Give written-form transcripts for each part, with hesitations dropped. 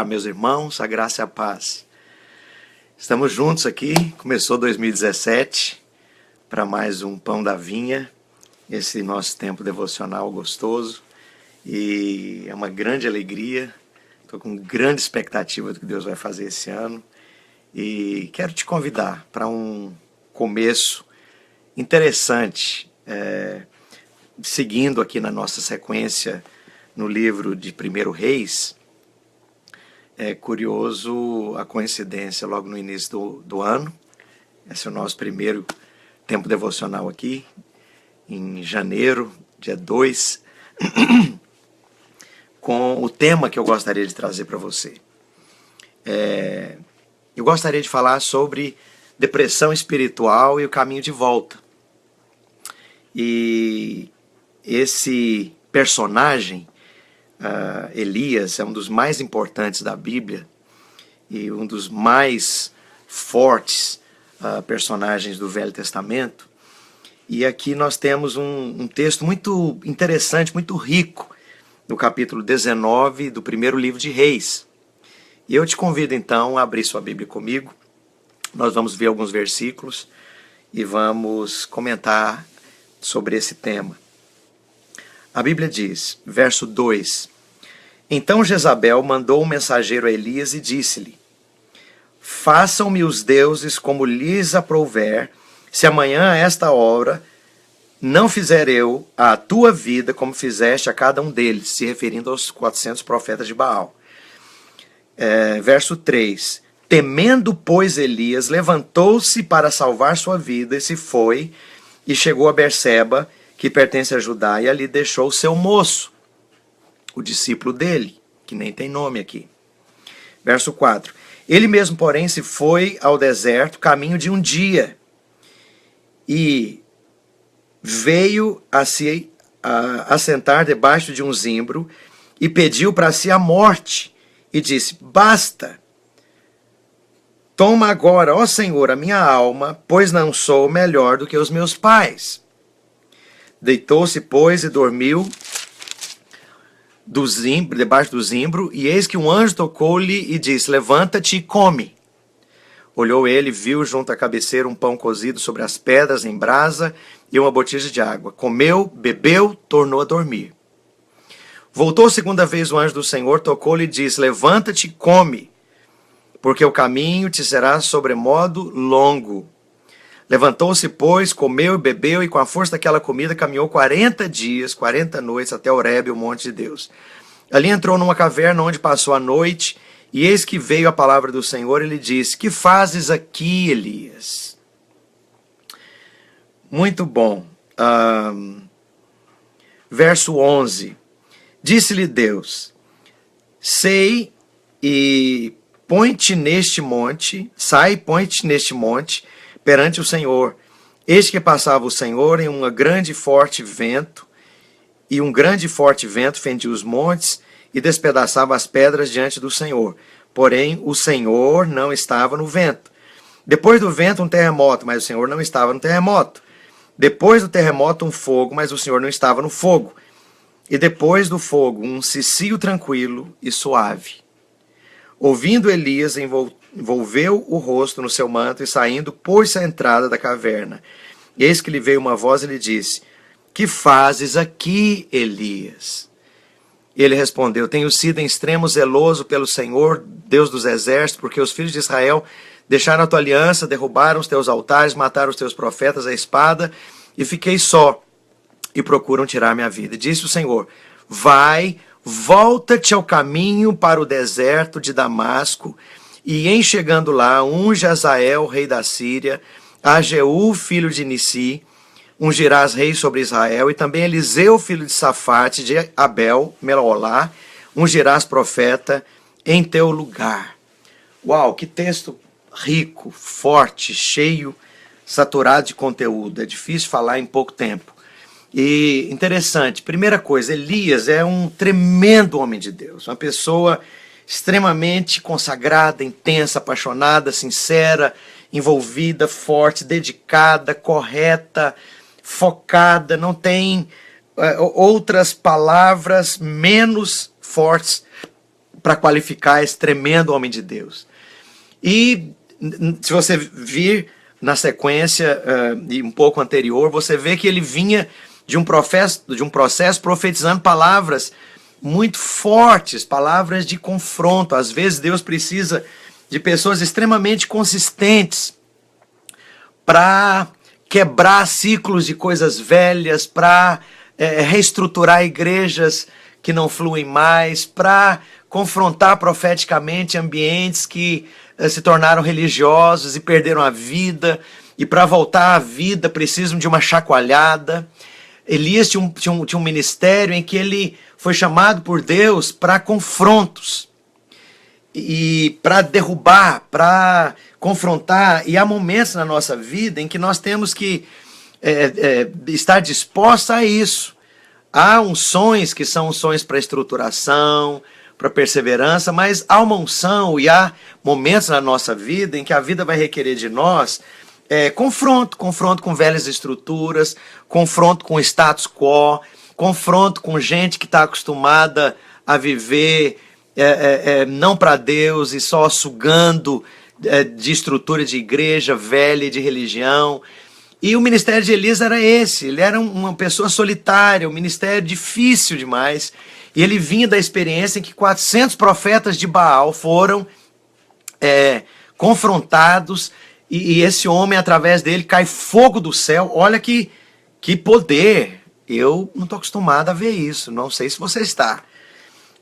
Olá, meus irmãos, a graça e a paz. Estamos juntos aqui, começou 2017, para mais um Pão da Vinha, esse nosso tempo devocional gostoso. E é uma grande alegria, estou com grande expectativa do que Deus vai fazer esse ano. E quero te convidar para um começo interessante, seguindo aqui na nossa sequência no livro de 1 Reis. É curioso a coincidência logo no início do ano. Esse é o nosso primeiro tempo devocional aqui, em janeiro, dia 2, com o tema que eu gostaria de trazer para você. Eu gostaria de falar sobre depressão espiritual e o caminho de volta. E esse personagem, Elias, é um dos mais importantes da Bíblia e um dos mais fortes personagens do Velho Testamento. E aqui nós temos um texto muito interessante, muito rico, no capítulo 19 do primeiro livro de Reis. E eu te convido então a abrir sua Bíblia comigo. Nós vamos ver alguns versículos e vamos comentar sobre esse tema. A Bíblia diz, verso 2: Então Jezabel mandou um mensageiro a Elias e disse-lhe: Façam-me os deuses como lhes aprouver, se amanhã a esta hora não fizer eu a tua vida como fizeste a cada um deles, se referindo aos 400 profetas de Baal. Verso 3: Temendo, pois, Elias, levantou-se para salvar sua vida e se foi, e chegou a Berseba, que pertence a Judá, e ali deixou o seu moço, o discípulo dele, que nem tem nome aqui. Verso 4. Ele mesmo, porém, se foi ao deserto, caminho de um dia, e veio a se assentar debaixo de um zimbro, e pediu para si a morte, e disse: Basta, toma agora, ó Senhor, a minha alma, pois não sou melhor do que os meus pais. Deitou-se, pois, e dormiu debaixo do zimbro, e eis que um anjo tocou-lhe e disse: Levanta-te e come. Olhou ele, viu junto à cabeceira um pão cozido sobre as pedras em brasa e uma botija de água. Comeu, bebeu, tornou a dormir. Voltou segunda vez o anjo do Senhor, tocou-lhe e disse: Levanta-te e come, porque o caminho te será sobremodo longo. Levantou-se, pois, comeu e bebeu, e com a força daquela comida caminhou 40 dias, 40 noites, até Horebe, o monte de Deus. Ali entrou numa caverna onde passou a noite, e eis que veio a palavra do Senhor, e lhe disse: Que fazes aqui, Elias? Muito bom. Verso 11. Disse-lhe Deus: Sei e põe-te neste monte, sai e põe-te neste monte, perante o Senhor. Eis que passava o Senhor em um grande e forte vento, e um grande e forte vento fendia os montes e despedaçava as pedras diante do Senhor. Porém, o Senhor não estava no vento. Depois do vento, um terremoto, mas o Senhor não estava no terremoto. Depois do terremoto, um fogo, mas o Senhor não estava no fogo. E depois do fogo, um cicio tranquilo e suave. Ouvindo Elias, envolveu o rosto no seu manto e saindo, pôs-se à entrada da caverna. Eis que lhe veio uma voz e lhe disse: Que fazes aqui, Elias? Ele respondeu: Tenho sido em extremo zeloso pelo Senhor, Deus dos exércitos, porque os filhos de Israel deixaram a tua aliança, derrubaram os teus altares, mataram os teus profetas à espada, e fiquei só, e procuram tirar minha vida. E disse o Senhor: Vai, volta-te ao caminho para o deserto de Damasco, e em chegando lá, unge Azael, rei da Síria, a Jeú, filho de Nissi, ungirás rei sobre Israel, e também Eliseu, filho de Safate, de Abel, Melolá, ungirás profeta em teu lugar. Uau, que texto rico, forte, cheio, saturado de conteúdo. É difícil falar em pouco tempo. E interessante, primeira coisa, Elias é um tremendo homem de Deus, uma pessoa extremamente consagrada, intensa, apaixonada, sincera, envolvida, forte, dedicada, correta, focada, não tem outras palavras menos fortes para qualificar esse tremendo homem de Deus. E se você vir na sequência e um pouco anterior, você vê que ele vinha de um processo profetizando palavras muito fortes, palavras de confronto. Às vezes Deus precisa de pessoas extremamente consistentes para quebrar ciclos de coisas velhas, para reestruturar igrejas que não fluem mais, para confrontar profeticamente ambientes que se tornaram religiosos e perderam a vida, e para voltar à vida precisam de uma chacoalhada. Elias tinha um ministério em que ele foi chamado por Deus para confrontos, e para derrubar, para confrontar, e há momentos na nossa vida em que nós temos que estar dispostos a isso. Há unções que são unções para estruturação, para perseverança, mas há uma unção e há momentos na nossa vida em que a vida vai requerer de nós confronto com velhas estruturas, confronto com o status quo, confronto com gente que está acostumada a viver não para Deus e só sugando de estrutura de igreja velha e de religião. E o ministério de Elias era esse, ele era uma pessoa solitária, um ministério difícil demais, e ele vinha da experiência em que 400 profetas de Baal foram confrontados, e esse homem, através dele, cai fogo do céu. Olha que poder, eu não estou acostumado a ver isso, não sei se você está.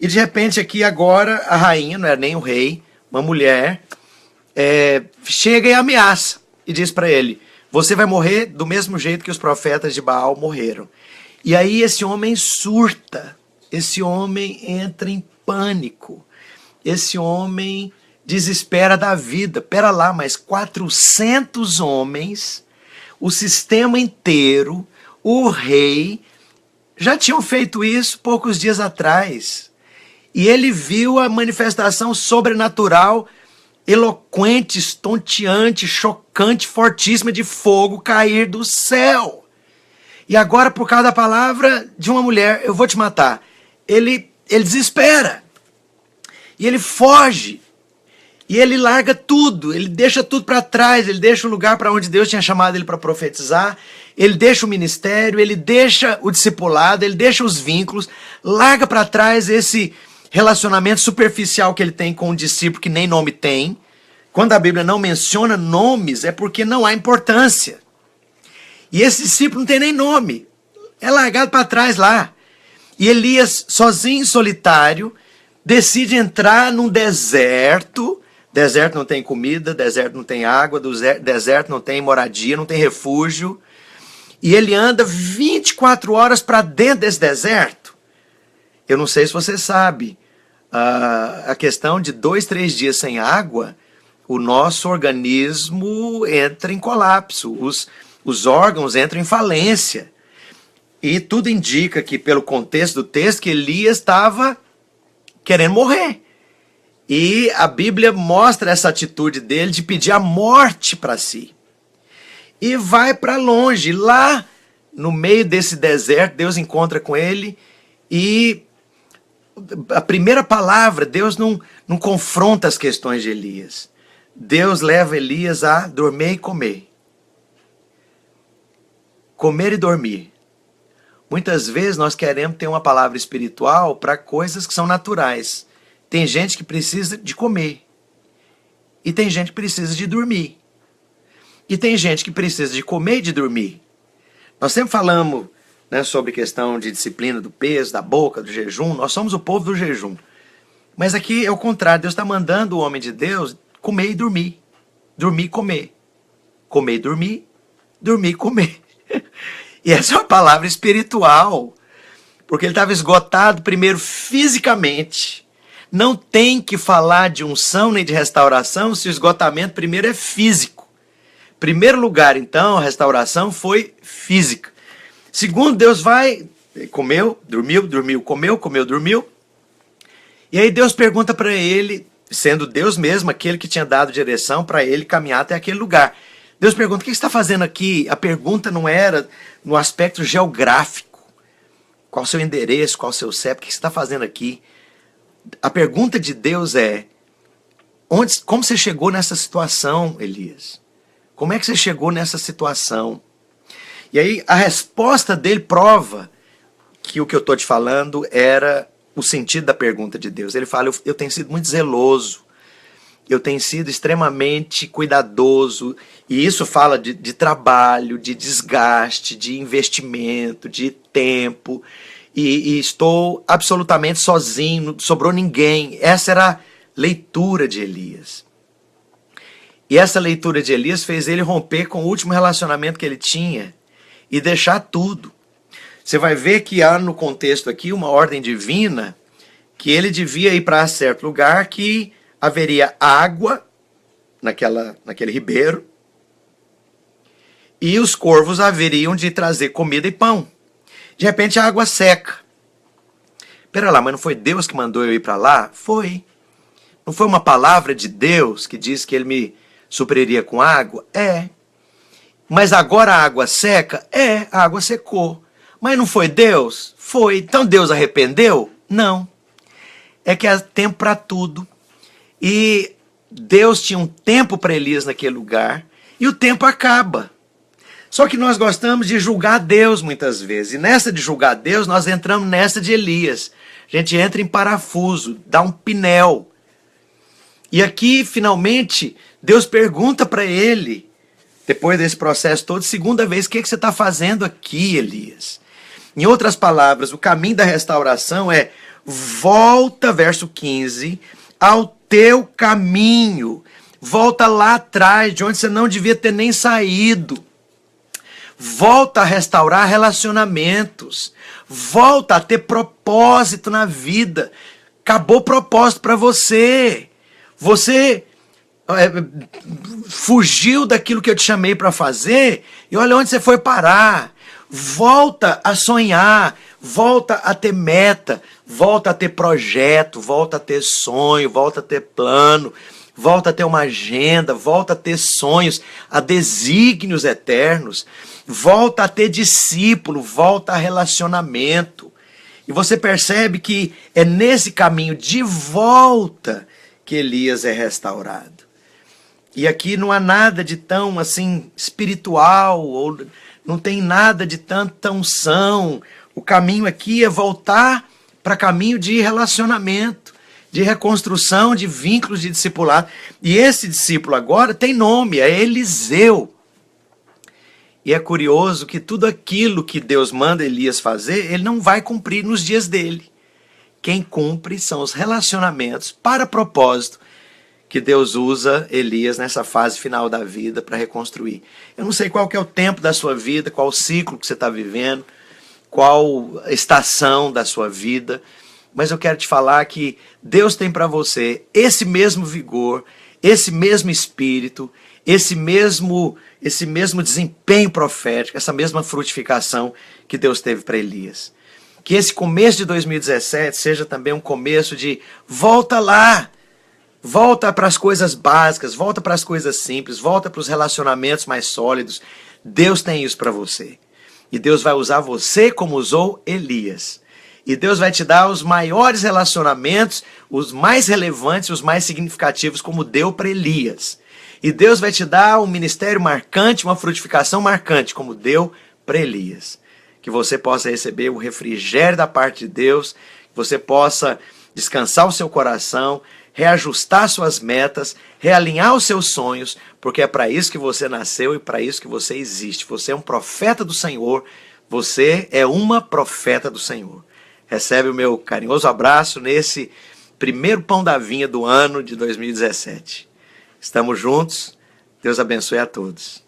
E de repente aqui agora a rainha, não era nem o rei, uma mulher, chega e ameaça, e diz para ele: você vai morrer do mesmo jeito que os profetas de Baal morreram. E aí esse homem surta, esse homem entra em pânico, esse homem desespera da vida. Pera lá, mas 400 homens, o sistema inteiro, o rei, já tinham feito isso poucos dias atrás. E ele viu a manifestação sobrenatural, eloquente, estonteante, chocante, fortíssima de fogo cair do céu. E agora, por causa da palavra de uma mulher, eu vou te matar. Ele desespera. E ele foge. E ele larga tudo. Ele deixa tudo para trás. Ele deixa o lugar para onde Deus tinha chamado ele para profetizar. Ele deixa o ministério. Ele deixa o discipulado. Ele deixa os vínculos. Larga para trás esse relacionamento superficial que ele tem com um discípulo que nem nome tem. Quando a Bíblia não menciona nomes, é porque não há importância. E esse discípulo não tem nem nome. É largado para trás lá. E Elias, sozinho, solitário, decide entrar num deserto. Deserto não tem comida, deserto não tem água, deserto não tem moradia, não tem refúgio. E ele anda 24 horas para dentro desse deserto. Eu não sei se você sabe, a questão de 2, 3 dias sem água, o nosso organismo entra em colapso, os órgãos entram em falência. E tudo indica que, pelo contexto do texto, que Elias estava querendo morrer. E a Bíblia mostra essa atitude dele de pedir a morte para si. E vai para longe. Lá, no meio desse deserto, Deus encontra com ele e a primeira palavra, Deus não confronta as questões de Elias. Deus leva Elias a dormir e comer. Comer e dormir. Muitas vezes nós queremos ter uma palavra espiritual para coisas que são naturais. Tem gente que precisa de comer. E tem gente que precisa de dormir. E tem gente que precisa de comer e de dormir. Nós sempre falamos, né, sobre questão de disciplina do peso, da boca, do jejum. Nós somos o povo do jejum. Mas aqui é o contrário. Deus está mandando o homem de Deus comer e dormir. Dormir e comer. Comer e dormir. Dormir e comer. E essa é uma palavra espiritual. Porque ele estava esgotado primeiro fisicamente. Não tem que falar de unção nem de restauração se o esgotamento primeiro é físico. Primeiro lugar, então, a restauração foi física. Segundo, Deus vai, comeu, dormiu, dormiu, comeu, comeu, dormiu. E aí Deus pergunta para ele, sendo Deus mesmo, aquele que tinha dado direção para ele caminhar até aquele lugar. Deus pergunta: o que você está fazendo aqui? A pergunta não era no aspecto geográfico. Qual o seu endereço, qual o seu CEP, o que você está fazendo aqui? A pergunta de Deus é: como você chegou nessa situação, Elias? Como é que você chegou nessa situação? E aí a resposta dele prova que o que eu estou te falando era o sentido da pergunta de Deus. Ele fala: eu tenho sido muito zeloso, eu tenho sido extremamente cuidadoso, e isso fala de trabalho, de desgaste, de investimento, de tempo, e estou absolutamente sozinho, não sobrou ninguém. Essa era a leitura de Elias. E essa leitura de Elias fez ele romper com o último relacionamento que ele tinha e deixar tudo. Você vai ver que há no contexto aqui uma ordem divina, que ele devia ir para certo lugar, que haveria água naquele ribeiro, e os corvos haveriam de trazer comida e pão. De repente a água seca. Pera lá, mas não foi Deus que mandou eu ir para lá? Foi. Não foi uma palavra de Deus que disse que ele me supriria com água? É. Mas agora a água seca? É, a água secou. Mas não foi Deus? Foi. Então Deus arrependeu? Não. É que há tempo para tudo. E Deus tinha um tempo para Elias naquele lugar, e o tempo acaba. Só que nós gostamos de julgar Deus muitas vezes. E nessa de julgar Deus, nós entramos nessa de Elias. A gente entra em parafuso, dá um pinel. E aqui, finalmente, Deus pergunta para ele, depois desse processo todo, segunda vez: o que você está fazendo aqui, Elias? Em outras palavras, o caminho da restauração é: volta, verso 15, ao teu caminho. Volta lá atrás, de onde você não devia ter nem saído. Volta a restaurar relacionamentos. Volta a ter propósito na vida. Acabou o propósito para você. Você fugiu daquilo que eu te chamei para fazer, e olha onde você foi parar. Volta a sonhar, volta a ter meta, volta a ter projeto, volta a ter sonho, volta a ter plano, volta a ter uma agenda, volta a ter sonhos, a desígnios eternos, volta a ter discípulo, volta a relacionamento. E você percebe que é nesse caminho de volta que Elias é restaurado. E aqui não há nada de tão assim espiritual, ou não tem nada de tanta unção. O caminho aqui é voltar para caminho de relacionamento, de reconstrução de vínculos de discipulado. E esse discípulo agora tem nome, é Eliseu. E é curioso que tudo aquilo que Deus manda Elias fazer, ele não vai cumprir nos dias dele. Quem cumpre são os relacionamentos para propósito que Deus usa Elias nessa fase final da vida para reconstruir. Eu não sei qual que é o tempo da sua vida, qual o ciclo que você está vivendo, qual estação da sua vida, mas eu quero te falar que Deus tem para você esse mesmo vigor, esse mesmo espírito, esse mesmo desempenho profético, essa mesma frutificação que Deus teve para Elias. Que esse começo de 2017 seja também um começo de volta lá, volta para as coisas básicas, volta para as coisas simples, volta para os relacionamentos mais sólidos. Deus tem isso para você. E Deus vai usar você como usou Elias. E Deus vai te dar os maiores relacionamentos, os mais relevantes, os mais significativos, como deu para Elias. E Deus vai te dar um ministério marcante, uma frutificação marcante, como deu para Elias. Que você possa receber o refrigério da parte de Deus, que você possa descansar o seu coração, reajustar suas metas, realinhar os seus sonhos, porque é para isso que você nasceu e para isso que você existe. Você é um profeta do Senhor, você é uma profeta do Senhor. Recebe o meu carinhoso abraço nesse primeiro pão da vinha do ano de 2017. Estamos juntos, Deus abençoe a todos.